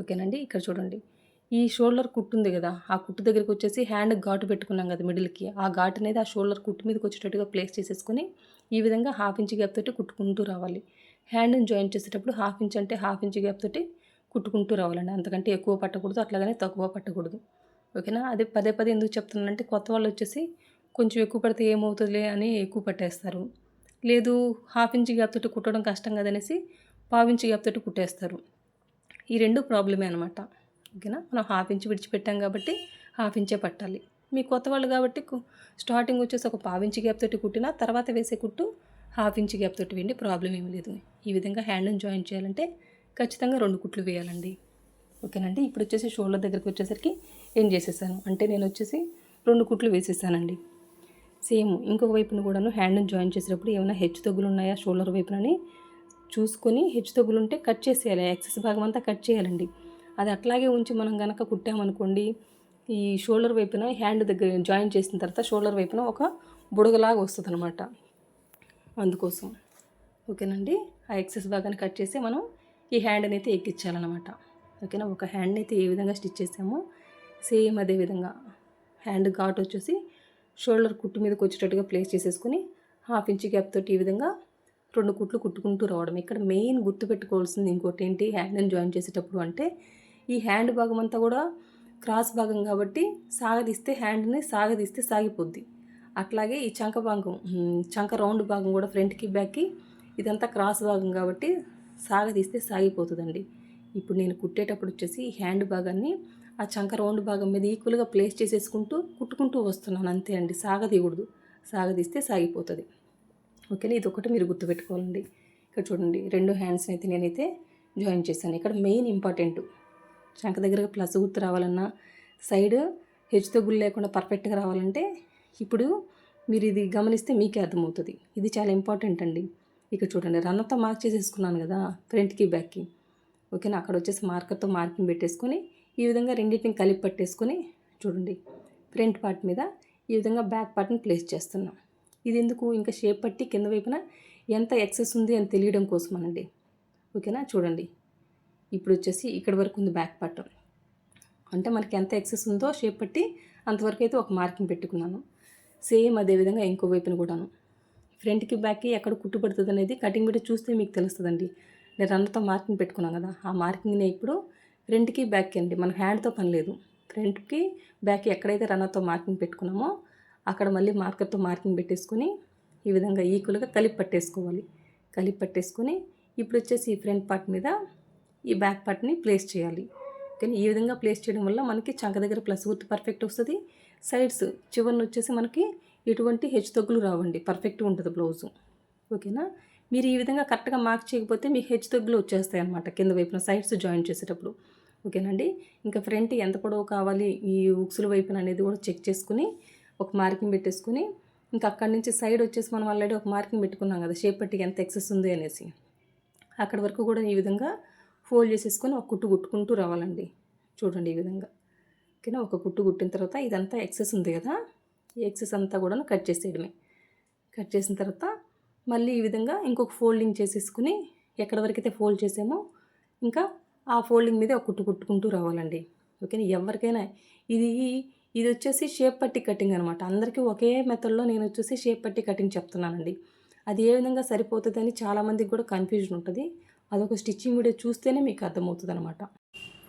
Speaker 1: ఓకేనండి, ఇక్కడ చూడండి, ఈ షోల్డర్ కుట్టు ఉంది కదా, ఆ కుట్టు దగ్గరికి వచ్చేసి హ్యాండ్ ఘాటు పెట్టుకున్నాం కదా మిడిల్కి, ఆ ఘాటు అనేది ఆ షోల్డర్ కుట్టు మీదకి వచ్చేటట్టుగా ప్లేస్ చేసేసుకొని ఈ విధంగా 1/2 ఇంచ్ గ్యాప్ తోటి కుట్టుకుంటూ రావాలి. హ్యాండ్ని జాయిన్ చేసేటప్పుడు 1/2 ఇంచ్ అంటే 1/2 ఇంచ్ గ్యాప్ తోటి కుట్టుకుంటూ రావాలండి. అంతకంటే ఎక్కువ పట్టకూడదు, అట్లాగనే తక్కువ పట్టకూడదు. ఓకేనా. అదే పదే పదే ఎందుకు చెప్తున్నానంటే కొత్త వాళ్ళు వచ్చేసి కొంచెం ఎక్కువ పడితే ఏమవుతుందిలే అని ఎక్కువ పట్టేస్తారు. లేదు 1/2 ఇంచ్ గ్యాప్ తోటి కుట్టడం కష్టం కదనేసి 1/4 ఇంచ్ గ్యాప్ తోటి కుట్టేస్తారు. ఈ 2 ప్రాబ్లమే అనమాట. ఓకేనా. మనం 1/2 ఇంచ్ విడిచిపెట్టాం కాబట్టి 1/2 ఇంచే పట్టాలి. మీ కొత్త వాళ్ళు కాబట్టి స్టార్టింగ్ వచ్చేసి ఒక 1/4 ఇంచ్ గ్యాప్ తోటి కుట్టినా తర్వాత వేసే కుట్టు 1/2 ఇంచ్ గ్యాప్ తోటి వేయండి, ప్రాబ్లం ఏమి లేదు. ఈ విధంగా హ్యాండ్ని జాయిన్ చేయాలంటే ఖచ్చితంగా 2 కుట్లు వేయాలండి. ఓకేనండి. ఇప్పుడు వచ్చేసి షోల్డర్ దగ్గరికి వచ్చేసరికి ఏం చేసేసాను అంటే నేను వచ్చేసి 2 కుట్లు వేసేసానండి. సేమ్ ఇంకొక వైపున కూడాను హ్యాండ్ని జాయిన్ చేసేటప్పుడు ఏమైనా హెచ్చు తగ్గులు ఉన్నాయా షోల్డర్ వైపునని చూసుకొని హెచ్చు తగ్గులు ఉంటే కట్ చేసేయాలి. ఎక్సెస్ భాగం అంతా కట్ చేయాలండి. అది అట్లాగే ఉంచి మనం కనుక కుట్టామనుకోండి, ఈ షోల్డర్ వైపున హ్యాండ్ దగ్గర జాయిన్ చేసిన తర్వాత షోల్డర్ వైపున ఒక బుడగలాగా వస్తుంది అనమాట. అందుకోసం ఓకేనండి. ఆ ఎక్సెస్ భాగాన్ని కట్ చేసి మనం ఈ హ్యాండ్ని అయితే ఎక్కించాలన్నమాట. ఓకేనా. ఒక హ్యాండ్ని అయితే ఏ విధంగా స్టిచ్ చేసామో సేమ్ అదే విధంగా హ్యాండ్ ఘాట్ వచ్చేసి షోల్డర్ కుట్టు మీదకి వచ్చేటట్టుగా ప్లేస్ చేసేసుకొని 1/2 ఇంచ్ గ్యాప్ తోటి ఈ విధంగా 2 కుట్లు కుట్టుకుంటూ రావడం. ఇక్కడ మెయిన్ గుర్తుపెట్టుకోవాల్సింది ఇంకోటి ఏంటి, హ్యాండ్ని జాయిన్ చేసేటప్పుడు అంటే ఈ హ్యాండ్ భాగం అంతా కూడా క్రాస్ భాగం కాబట్టి హ్యాండ్ని సాగదీస్తే సాగిపోద్ది. అట్లాగే ఈ చంక భాగం చంక రౌండ్ భాగం కూడా ఫ్రంట్కి బ్యాక్కి ఇదంతా క్రాస్ భాగం కాబట్టి సాగదీస్తే సాగిపోతుందండి. ఇప్పుడు నేను కుట్టేటప్పుడు వచ్చేసి ఈ హ్యాండ్ భాగాన్ని ఆ చంక రౌండ్ భాగం మీద ఈక్వల్గా ప్లేస్ చేసేసుకుంటూ కుట్టుకుంటూ వస్తున్నాను, అంతే అండి. సాగదీయకూడదు, సాగదీస్తే సాగిపోతుంది. ఓకేనా. ఇది ఒకటి మీరు గుర్తుపెట్టుకోవాలండి. ఇక్కడ చూడండి 2 హ్యాండ్స్ని అయితే నేనైతే జాయిన్ చేశాను. ఇక్కడ మెయిన్ ఇంపార్టెంట్ చంక దగ్గర ప్లస్ గుర్తు రావాలన్నా, సైడ్ హెచ్చు తగ్గులు లేకుండా పర్ఫెక్ట్గా రావాలంటే ఇప్పుడు మీరు ఇది గమనిస్తే మీకే అర్థమవుతుంది. ఇది చాలా ఇంపార్టెంట్ అండి. ఇక్కడ చూడండి రన్నతో మార్క్ చేసేసుకున్నాను కదా ఫ్రంట్కి బ్యాక్కి. ఓకేనా. అక్కడ వచ్చేసి మార్కర్తో మార్కింగ్ పెట్టేసుకొని ఈ విధంగా రెండింటిని కలిపి పట్టేసుకొని చూడండి ఫ్రంట్ పార్ట్ మీద ఈ విధంగా బ్యాక్ పార్ట్ని ప్లేస్ చేస్తున్నాం. ఇది ఎందుకు, ఇంకా షేప్ పట్టి కింద వైపున ఎంత ఎక్సెస్ ఉంది అని తెలియడం కోసమనండి. ఓకేనా. చూడండి ఇప్పుడు వచ్చేసి ఇక్కడ వరకు ఉంది బ్యాక్ పార్ట్, అంటే మనకి ఎంత ఎక్సెస్ ఉందో షేప్ పట్టి అంతవరకు అయితే ఒక మార్కింగ్ పెట్టుకున్నాను. సేమ్ అదేవిధంగా ఇంకో వైపున కూడాను ఫ్రంట్కి బ్యాక్కి ఎక్కడ కుట్టు పడుతుంది అనేది కటింగ్ పెట్టి చూస్తే మీకు తెలుస్తుందండి. నేను రన్నతో మార్కింగ్ పెట్టుకున్నాను కదా, ఆ మార్కింగ్ని ఇప్పుడు ఫ్రంట్కి బ్యాక్కి అండి, మన హ్యాండ్తో పని లేదు. ఫ్రంట్కి బ్యాక్కి ఎక్కడైతే రన్నర్తో మార్కింగ్ పెట్టుకున్నామో అక్కడ మళ్ళీ మార్కర్తో మార్కింగ్ పెట్టేసుకొని ఈ విధంగా ఈక్వల్గా కలిపి పట్టేసుకోవాలి. కలిపి పట్టేసుకొని ఇప్పుడు వచ్చేసి ఈ ఫ్రంట్ పార్ట్ మీద ఈ బ్యాక్ పార్ట్ని ప్లేస్ చేయాలి. కానీ ఈ విధంగా ప్లేస్ చేయడం వల్ల మనకి చంక దగ్గర ప్లస్ గుర్తు పర్ఫెక్ట్ వస్తుంది. సైడ్స్ చివరిని వచ్చేసి మనకి ఎటువంటి హెచ్చు తగ్గులు రావండి, పర్ఫెక్ట్గా ఉంటుంది బ్లౌజు. ఓకేనా. మీరు ఈ విధంగా కరెక్ట్గా మార్క్ చేయకపోతే మీకు హెచ్చు తగ్గులు వచ్చేస్తాయి అన్నమాట కింద వైపున సైడ్స్ జాయిన్ చేసేటప్పుడు. ఓకేనండి. ఇంకా ఫ్రంట్ ఎంత పొడవు కావాలి ఈ ఉక్సుల వైపున అనేది కూడా చెక్ చేసుకుని ఒక మార్కింగ్ పెట్టేసుకుని ఇంకా అక్కడి నుంచి సైడ్ వచ్చేసి మనం ఆల్రెడీ ఒక మార్కింగ్ పెట్టుకున్నాం కదా షేప్ పట్టికి ఎంత ఎక్సెస్ ఉంది అనేసి, అక్కడ వరకు కూడా ఈ విధంగా ఫోల్డ్ చేసేసుకొని ఒక కుట్టు కుట్టుకుంటూ రావాలండి. చూడండి ఈ విధంగా. ఓకేనా. ఒక కుట్టు కుట్టిన తర్వాత ఇదంతా ఎక్సెస్ ఉంది కదా, ఈ ఎక్సెస్ అంతా కూడా కట్ చేసేయడమే. కట్ చేసిన తర్వాత మళ్ళీ ఈ విధంగా ఇంకొక ఫోల్డింగ్ చేసేసుకుని ఎక్కడి వరకు అయితే ఫోల్డ్ చేసామో ఇంకా ఆ ఫోల్డింగ్ మీద ఒక కుట్టు కుట్టుకుంటూ రావాలండి. ఓకేనా. ఎవరికైనా ఇది వచ్చేసి షేప్ పట్టి కటింగ్ అనమాట. అందరికీ ఒకే మెథడ్లో నేను వచ్చేసి షేప్ పట్టి కటింగ్ చెప్తున్నానండి. అది ఏ విధంగా సరిపోతుంది అని చాలామందికి కూడా కన్ఫ్యూజన్ ఉంటుంది. అదొక స్టిచ్చింగ్ వీడియో చూస్తేనే మీకు అర్థమవుతుంది అనమాట.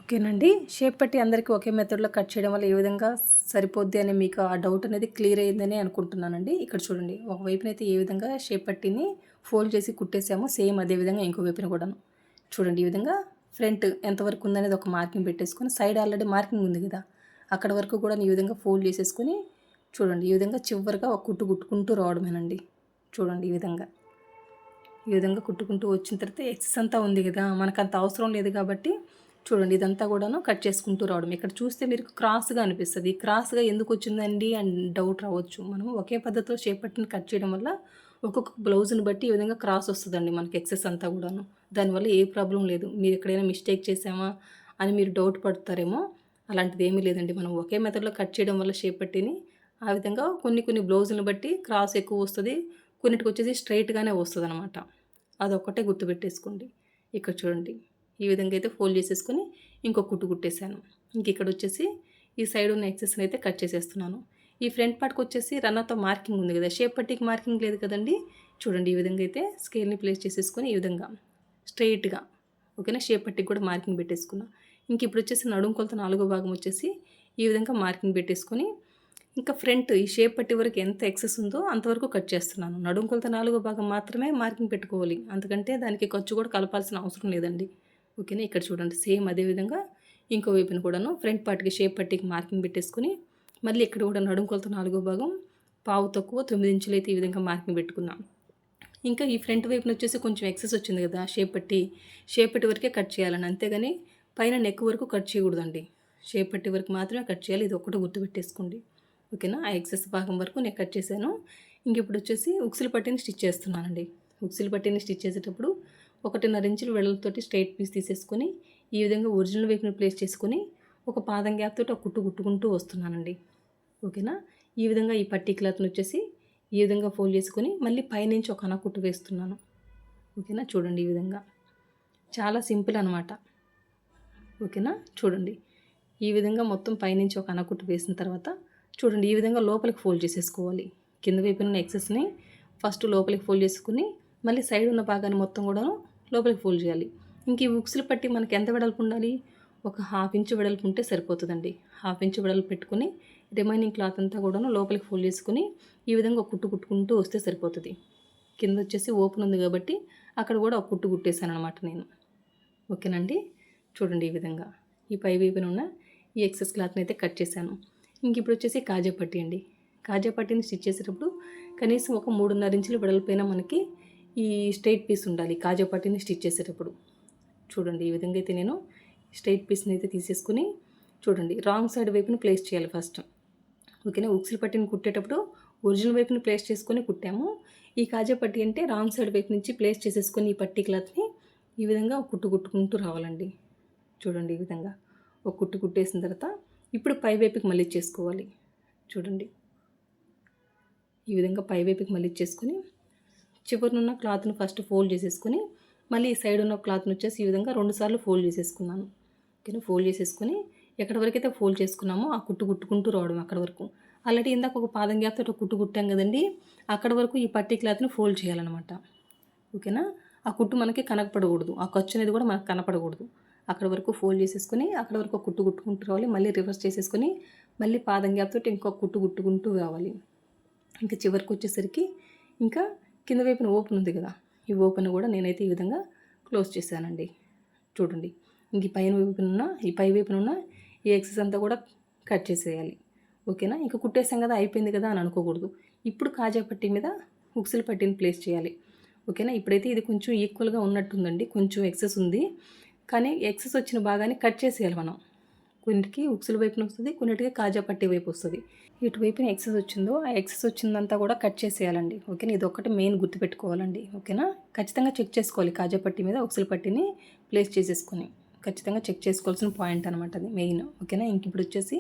Speaker 1: ఓకేనండి. షేప్ పట్టి అందరికీ ఒకే మెథడ్లో కట్ చేయడం వల్ల ఏ విధంగా సరిపోద్ది అని మీకు ఆ డౌట్ అనేది క్లియర్ అయ్యిందని అనుకుంటున్నానండి. ఇక్కడ చూడండి ఒకవైపునైతే ఏ విధంగా షేప్ పట్టిని ఫోల్డ్ చేసి కుట్టేసామో సేమ్ అదే విధంగా ఇంకో వైపున కూడాను చూడండి. ఈ విధంగా ఫ్రంట్ ఎంతవరకు ఉందనేది ఒక మార్కింగ్ పెట్టేసుకొని సైడ్ ఆల్రెడీ మార్కింగ్ ఉంది కదా అక్కడ వరకు కూడా ఈ విధంగా ఫోల్డ్ చేసేసుకొని చూడండి ఈ విధంగా చివరిగా ఒక కుట్టు కుట్టుకుంటూ రావడమేనండి. చూడండి ఈ విధంగా కుట్టుకుంటూ వచ్చిన తర్వాత ఎక్సెస్ అంతా ఉంది కదా మనకు అంత అవసరం లేదు కాబట్టి చూడండి ఇదంతా కూడాను కట్ చేసుకుంటూ రావడం. ఇక్కడ చూస్తే మీరు క్రాస్గా అనిపిస్తుంది. క్రాస్గా ఎందుకు వచ్చిందండి అని డౌట్ రావచ్చు. మనం ఒకే పద్ధతిలో షేప్ పట్టిని కట్ చేయడం వల్ల ఒక్కొక్క బ్లౌజ్ని బట్టి ఈ విధంగా క్రాస్ వస్తుందండి మనకి ఎక్సెస్ అంతా కూడాను. దానివల్ల ఏ ప్రాబ్లం లేదు. మీరు ఎక్కడైనా మిస్టేక్ చేసామా అని మీరు డౌట్ పడతారేమో, అలాంటిది ఏమీ లేదండి. మనం ఒకే మెథడ్లో కట్ చేయడం వల్ల షేప్ పట్టిని ఆ విధంగా కొన్ని బ్లౌజులను బట్టి క్రాస్ ఎక్కువ వస్తుంది, కొన్నిటికి వచ్చేసి స్ట్రైట్గానే వస్తుంది అనమాట. అదొక్కటే గుర్తుపెట్టేసుకోండి. ఇక్కడ చూడండి ఈ విధంగా అయితే ఫోల్డ్ చేసేసుకొని ఇంకో కుట్టు కుట్టేశాను. ఇంక ఇక్కడ వచ్చేసి ఈ సైడ్ ఉన్న ఎక్సెస్ని అయితే కట్ చేసేస్తున్నాను. ఈ ఫ్రంట్ పార్ట్కి వచ్చేసి రన్నర్తో మార్కింగ్ ఉంది కదా, షేప్ పట్టీకి మార్కింగ్ లేదు కదండి. చూడండి ఈ విధంగా అయితే స్కేల్ని ప్లేస్ చేసేసుకొని ఈ విధంగా స్ట్రైట్గా ఓకేనా, షేప్ పట్టీకి కూడా మార్కింగ్ పెట్టేసుకున్నా. ఇంక ఇప్పుడు వచ్చేసి నడుము కొలత 4వ భాగం వచ్చేసి ఈ విధంగా మార్కింగ్ పెట్టేసుకొని ఇంకా ఫ్రంట్ ఈ షేప్ పట్టీ వరకు ఎంత ఎక్సెస్ ఉందో అంతవరకు కట్ చేస్తున్నాను. నడుము కొలత 4వ భాగం మాత్రమే మార్కింగ్ పెట్టుకోవాలి, అందుకంటే దానికి ఖర్చు కూడా కలపాల్సిన అవసరం లేదండి. ఓకేనా, ఇక్కడ చూడండి సేమ్ అదేవిధంగా ఇంకో వైపున కూడాను ఫ్రంట్ పార్ట్కి షేప్ పట్టీకి మార్కింగ్ పెట్టేసుకుని మళ్ళీ ఇక్కడ కూడా నడుము కొలత 4వ భాగం పావు తక్కువ 9 ఇంచులు అయితే ఈ విధంగా మార్కింగ్ పెట్టుకున్నాం. ఇంకా ఈ ఫ్రంట్ వైపున వచ్చేసి కొంచెం ఎక్సెస్ వచ్చింది కదా, షేప్ పట్టి వరకే కట్ చేయాలని, అంతేగాని పైన నెక్ వరకు కట్ చేయకూడదండి. షేప్ పట్టి వరకు మాత్రమే కట్ చేయాలి, ఇది ఒక్కటి గుర్తుపెట్టేసుకోండి. ఓకేనా, ఆ ఎక్సెస్ భాగం వరకు నేను కట్ చేశాను. ఇంక ఇప్పుడు వచ్చేసి ఉక్సులు పట్టీని స్టిచ్ చేస్తున్నానండి. ఉక్సులు పట్టీని స్టిచ్ చేసేటప్పుడు 1.5 ఇంచులు వెడల్పుతోటి స్ట్రైట్ పీస్ తీసేసుకొని ఈ విధంగా ఒరిజినల్ వైపుని ప్లేస్ చేసుకొని ఒక పాదం గ్యాప్ తోటి ఒక కుట్టు కుట్టుకుంటూ వస్తున్నానండి. ఓకేనా, ఈ విధంగా ఈ పట్టీ క్లాత్ని వచ్చేసి ఈ విధంగా ఫోల్డ్ చేసుకొని మళ్ళీ పైనుంచి ఒక కుట్టు వేస్తున్నాను. ఓకేనా, చూడండి ఈ విధంగా చాలా సింపుల్ అనమాట. ఓకేనా, చూడండి ఈ విధంగా మొత్తం పైనుంచి ఒక కుట్టు వేసిన తర్వాత చూడండి ఈ విధంగా లోపలికి ఫోల్డ్ చేసేసుకోవాలి. కింద వైపు ఉన్న ఎక్సెస్ని ఫస్ట్ లోపలికి ఫోల్డ్ చేసుకుని మళ్ళీ సైడ్ ఉన్న భాగాన్ని మొత్తం కూడా లోపలికి ఫోల్డ్ చేయాలి. ఇంక ఈ ఉక్సులు పట్టి మనకి ఎంత వెడల్పు ఉండాలి, ఒక 1/2 ఇంచు వెడల్పు ఉంటే సరిపోతుందండి. 1/2 ఇంచు వెడల్పు పెట్టుకుని రిమైనింగ్ క్లాత్ అంతా కూడా లోపలికి ఫోల్డ్ చేసుకుని ఈ విధంగా ఒక కుట్టు కుట్టుకుంటూ వస్తే సరిపోతుంది. కింద వచ్చేసి ఓపెన్ ఉంది కాబట్టి అక్కడ కూడా ఒక కుట్టు కుట్టేశాను అనమాట నేను. ఓకేనండి, చూడండి ఈ విధంగా ఈ పై వైపున ఉన్న ఈ ఎక్సెస్ క్లాత్ని అయితే కట్ చేశాను. ఇంక ఇప్పుడు వచ్చేసి కాజా పట్టీ అండి. కాజా పట్టీని స్టిచ్ చేసేటప్పుడు కనీసం ఒక 3.5 ఇంచులు వెడల్పైన మనకి ఈ స్ట్రైట్ పీస్ ఉండాలి కాజా పట్టీని స్టిచ్ చేసేటప్పుడు. చూడండి ఈ విధంగా అయితే నేను స్ట్రైట్ పీస్ని అయితే తీసేసుకుని చూడండి రాంగ్ సైడ్ వైపున ప్లేస్ చేయాలి ఫస్ట్. ఓకేనా, ఉక్సులు పట్టీని కుట్టేటప్పుడు ఒరిజినల్ వైపుని ప్లేస్ చేసుకొని కుట్టాము. ఈ కాజా పట్టీ అంటే రాంగ్ సైడ్ వైపు నుంచి ప్లేస్ చేసేసుకొని ఈ పట్టీ క్లాత్ని ఈ విధంగా కుట్టు కుట్టుకుంటూ రావాలండి. చూడండి ఈ విధంగా ఒక కుట్టు కుట్టేసిన తర్వాత ఇప్పుడు పై వైపుకి మళ్ళీ చేసుకోవాలి. చూడండి ఈ విధంగా పై వైపుకి మళ్ళీ చేసుకొని చివరినున్న క్లాత్ను ఫస్ట్ ఫోల్డ్ చేసేసుకొని మళ్ళీ ఈ సైడ్ ఉన్న క్లాత్ని వచ్చేసి ఈ విధంగా 2 సార్లు ఫోల్డ్ చేసేసుకున్నాను. ఓకేనా, ఫోల్డ్ చేసేసుకొని ఎక్కడి వరకు అయితే ఫోల్డ్ చేసుకున్నామో ఆ కుట్టు కుట్టుకుంటూ రావడం అక్కడ వరకు. ఆల్రెడీ ఇందాక ఒక పాదం గ్యాప్తో ఒక కుట్టు కుట్టాం కదండి, అక్కడ వరకు ఈ పట్టీ క్లాత్ని ఫోల్డ్ చేయాలన్నమాట. ఓకేనా, ఆ కుట్టు మనకి కనపడకూడదు, ఆ ఖర్చు అనేది కూడా మనకు కనపడకూడదు. అక్కడ వరకు ఫోల్డ్ చేసేసుకొని అక్కడ వరకు ఒక కుట్టు కుట్టుకుంటూ రావాలి. మళ్ళీ రివర్స్ చేసేసుకొని మళ్ళీ పాదం గ్యాప్తో ఇంకొక కుట్టు కుట్టుకుంటూ రావాలి. ఇంకా చివరికి వచ్చేసరికి ఇంకా కింద వైపున ఓపెన్ ఉంది కదా, ఈ ఓపెన్ కూడా నేనైతే ఈ విధంగా క్లోజ్ చేశానండి. చూడండి ఇంక ఈ పై వైపున ఉన్న ఈ ఎక్సెస్ అంతా కూడా కట్ చేసేయాలి. ఓకేనా, ఇంకా కుట్టేసాం కదా అయిపోయింది కదా అని అనుకోకూడదు. ఇప్పుడు కాజా పట్టీ మీద ఉక్సులు పట్టీని ప్లేస్ చేయాలి. ఓకేనా, ఇప్పుడైతే ఇది కొంచెం ఈక్వల్గా ఉన్నట్టుందండి, కొంచెం ఎక్సెస్ ఉంది, కానీ ఎక్సెస్ వచ్చిన భాగాన్ని కట్ చేసేయాలి మనం. కొన్నిటికి ఉక్సుల వైపున వస్తుంది, కొన్నిటికి కాజా పట్టీ వైపు వస్తుంది. ఇటువైపున ఎక్సెస్ వచ్చిందో ఆ ఎక్సెస్ వచ్చిందంతా కూడా కట్ చేసేయాలండి. ఓకేనా, ఇది ఒకటి మెయిన్ గుర్తుపెట్టుకోవాలండి. ఓకేనా, ఖచ్చితంగా చెక్ చేసుకోవాలి. కాజా పట్టీ మీద ఉక్సుల పట్టీని ప్లేస్ చేసేసుకొని ఖచ్చితంగా చెక్ చేసుకోవాల్సిన పాయింట్ అనమాట, అది మెయిన్. ఓకేనా, ఇంక ఇప్పుడు వచ్చేసి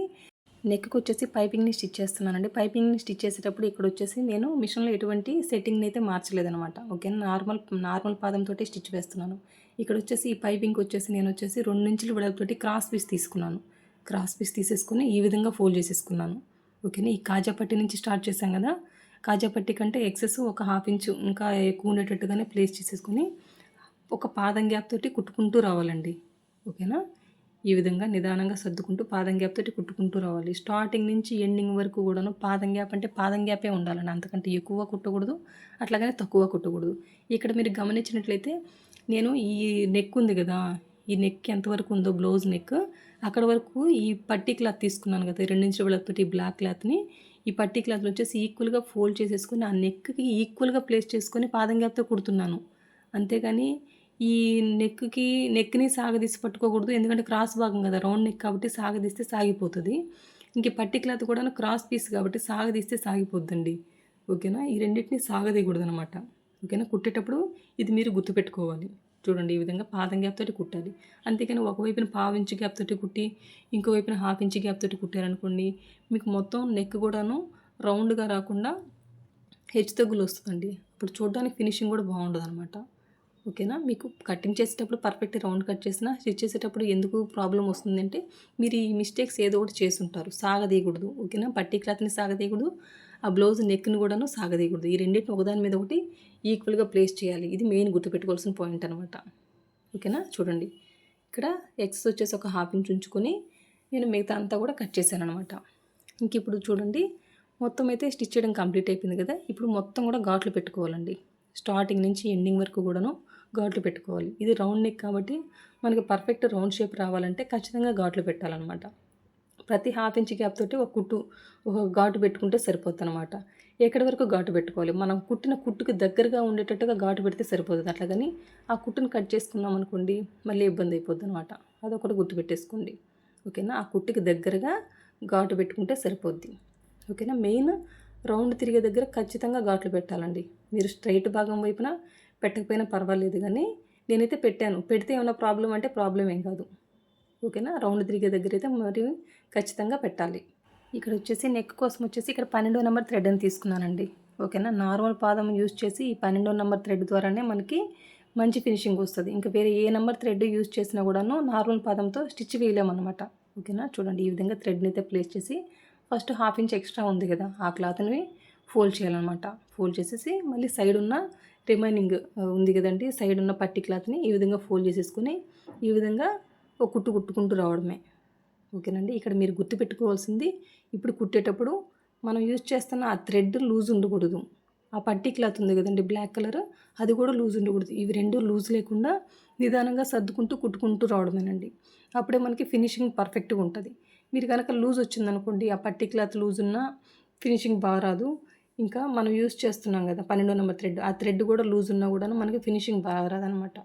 Speaker 1: నెక్కి వచ్చేసి పైపింగ్ని స్టిచ్ చేస్తున్నానండి. పైపింగ్ని స్టిచ్ చేసేటప్పుడు ఇక్కడ వచ్చేసి నేను మిషన్లో ఎటువంటి సెట్టింగ్ని అయితే మార్చలేదనమాట. ఓకేనా, నార్మల్ పాదంతో స్టిచ్ వేస్తున్నాను. ఇక్కడ వచ్చేసి ఈ పైపింగ్కి వచ్చేసి నేను వచ్చేసి 2 ఇంచుల వెడల్పుతోటి క్రాస్ పీస్ తీసుకున్నాను. క్రాస్ పీస్ తీసేసుకొని ఈ విధంగా ఫోల్డ్ చేసేసుకున్నాను. ఓకేనా, ఈ కాజా పట్టీ నుంచి స్టార్ట్ చేశాం కదా, కాజా పట్టీ కంటే ఎక్సెస్ ఒక 1/2 ఇంచు ఇంకా ఎక్కువ ఉండేటట్టుగానే ప్లేస్ చేసేసుకొని ఒక పాదం గ్యాప్ తోటి కుట్టుకుంటూ రావాలండి. ఓకేనా, ఈ విధంగా నిదానంగా సర్దుకుంటూ పాదం గ్యాప్ తోటి కుట్టుకుంటూ రావాలి. స్టార్టింగ్ నుంచి ఎండింగ్ వరకు కూడాను పాదం గ్యాప్ అంటే పాదం గ్యాపే ఉండాలండి, అంతకంటే ఎక్కువ కుట్టకూడదు, అట్లాగనే తక్కువ కుట్టకూడదు. ఇక్కడ మీరు గమనించినట్లయితే నేను ఈ నెక్ ఉంది కదా, ఈ నెక్ ఎంతవరకు ఉందో బ్లౌజ్ నెక్ అక్కడ వరకు ఈ పట్టీ క్లాత్ తీసుకున్నాను కదా, 2 ఇంచుల వెడల్పుతోటి ఈ బ్లాక్ క్లాత్ని ఈ పట్టీ క్లాత్ని వచ్చేసి ఈక్వల్గా ఫోల్డ్ చేసేసుకొని ఆ నెక్కి ఈక్వల్గా ప్లేస్ చేసుకొని పాదం గ్యాప్తో కుడుతున్నాను. అంతేగాని ఈ నెక్ని సాగదీసి పట్టుకోకూడదు, ఎందుకంటే క్రాస్ భాగం కదా, రౌండ్ నెక్ కాబట్టి సాగదీస్తే సాగిపోతుంది. ఇంక పట్టీ క్లాత్ కూడా క్రాస్ పీస్ కాబట్టి సాగదీస్తే సాగిపోద్దండి. ఓకేనా, ఈ రెండింటిని సాగదీయకూడదు అనమాట. ఓకేనా, కుట్టేటప్పుడు ఇది మీరు గుర్తుపెట్టుకోవాలి. చూడండి ఈ విధంగా పాదం గ్యాప్ తోటి కుట్టాలి, అంతేకాని ఒకవైపున 1/2 ఇంచు గ్యాప్ తోటి కుట్టి ఇంకో వైపున 1/2 ఇంచు గ్యాప్ తోటి కుట్టారనుకోండి, మీకు మొత్తం నెక్ కూడాను రౌండ్గా రాకుండా హెచ్చు తగ్గులు వస్తుందండి. అప్పుడు చూడడానికి ఫినిషింగ్ కూడా బాగుండదు అనమాట. ఓకేనా. మీకు కటింగ్ చేసేటప్పుడు పర్ఫెక్ట్ రౌండ్ కట్ చేసినా స్టిచ్ చేసేటప్పుడు ఎందుకు ప్రాబ్లం వస్తుందంటే మీరు ఈ మిస్టేక్స్ ఏదో ఒకటి చేసుంటారు. సాగదీయకూడదు. ఓకేనా. పట్టీ క్లాత్ని సాగదీయకూడదు, ఆ బ్లౌజ్ నెక్ని కూడాను సాగదీయకూడదు. ఈ రెండింటిని ఒకదాని మీద ఒకటి ఈక్వల్గా ప్లేస్ చేయాలి. ఇది మెయిన్ గుర్తుపెట్టుకోవాల్సిన పాయింట్ అనమాట. ఓకేనా. చూడండి ఇక్కడ ఎక్స్ వచ్చేసి ఒక హాఫ్ ఇంచ్ ఉంచుకొని నేను మిగతా అంతా కూడా కట్ చేశాను అనమాట. ఇంక ఇప్పుడు చూడండి మొత్తం అయితే స్టిచ్ చేయడం కంప్లీట్ అయిపోయింది కదా. ఇప్పుడు మొత్తం కూడా ఘాట్లు పెట్టుకోవాలండి. స్టార్టింగ్ నుంచి ఎండింగ్ వరకు కూడాను ఘాట్లు పెట్టుకోవాలి. ఇది రౌండ్ నెక్ కాబట్టి మనకి పర్ఫెక్ట్ రౌండ్ షేప్ రావాలంటే ఖచ్చితంగా ఘాట్లు పెట్టాలన్నమాట. ప్రతి హాఫ్ ఇంచ్ గ్యాప్ తోటి ఒక ఘాటు పెట్టుకుంటే సరిపోతుంది అనమాట. ఎక్కడి వరకు ఘాటు పెట్టుకోవాలి, మనం కుట్టిన కుట్టుకి దగ్గరగా ఉండేటట్టుగా ఘాటు పెడితే సరిపోతుంది. అట్లాగని ఆ కుట్టును కట్ చేసుకున్నాం అనుకోండి మళ్ళీ ఇబ్బంది అయిపోద్ది అనమాట. అదొకటి గుర్తుపెట్టేసుకోండి. ఓకేనా. ఆ కుట్టుకి దగ్గరగా ఘాటు పెట్టుకుంటే సరిపోద్ది. ఓకేనా. మెయిన్ రౌండ్ తిరిగే దగ్గర ఖచ్చితంగా ఘాట్లు పెట్టాలండి. మీరు స్ట్రైట్ భాగం వైపున పెట్టకపోయినా పర్వాలేదు, కానీ నేనైతే పెట్టాను. పెడితే ఏమైనా ప్రాబ్లం అంటే ప్రాబ్లం ఏం కాదు. ఓకేనా. రౌండ్ తిరిగే దగ్గర అయితే మరి ఖచ్చితంగా పెట్టాలి. ఇక్కడ వచ్చేసి నెక్ కోసం వచ్చేసి ఇక్కడ 12వ నెంబర్ థ్రెడ్ అని తీసుకున్నానండి. ఓకేనా. నార్మల్ పాదం యూజ్ చేసి ఈ 12వ నెంబర్ థ్రెడ్ ద్వారానే మనకి మంచి ఫినిషింగ్ వస్తుంది. ఇంకా వేరే ఏ నెంబర్ థ్రెడ్ యూజ్ చేసినా కూడాను నార్మల్ పాదంతో స్టిచ్ వేయలేమన్నమాట. ఓకేనా. చూడండి ఈ విధంగా థ్రెడ్ని అయితే ప్లేస్ చేసి ఫస్ట్ హాఫ్ ఇంచ్ ఎక్స్ట్రా ఉంది కదా ఆ క్లాత్ని ఫోల్డ్ చేయాలన్నమాట. ఫోల్డ్ చేసేసి మళ్ళీ సైడ్ ఉన్న రిమైనింగ్ ఉంది కదండి సైడ్ ఉన్న పట్టి క్లాత్ని ఈ విధంగా ఫోల్డ్ చేసేసుకొని ఈ విధంగా ఒక కుట్టు కుట్టుకుంటూ రావడమే. ఓకేనండి. ఇక్కడ మీరు గుర్తుపెట్టుకోవాల్సింది ఇప్పుడు కుట్టేటప్పుడు మనం యూజ్ చేస్తున్న ఆ థ్రెడ్ లూజ్ ఉండకూడదు. ఆ పట్టి క్లాత్ ఉంది కదండి బ్లాక్ కలర్, అది కూడా లూజ్ ఉండకూడదు. ఇవి రెండు లూజ్ లేకుండా నిదానంగా సర్దుకుంటూ కుట్టుకుంటూ రావడమేనండి. అప్పుడే మనకి ఫినిషింగ్ పర్ఫెక్ట్గా ఉంటుంది. మీరు కనుక లూజ్ వచ్చిందనుకోండి, ఆ పట్టి క్లాత్ లూజ్ ఉన్న ఫినిషింగ్ బాగా రాదు. ఇంకా మనం యూజ్ చేస్తున్నాం కదా 12వ నెంబర్ థ్రెడ్, ఆ థ్రెడ్ కూడా లూజ్ ఉన్నా కూడా మనకి ఫినిషింగ్ బాగా రాదనమాట.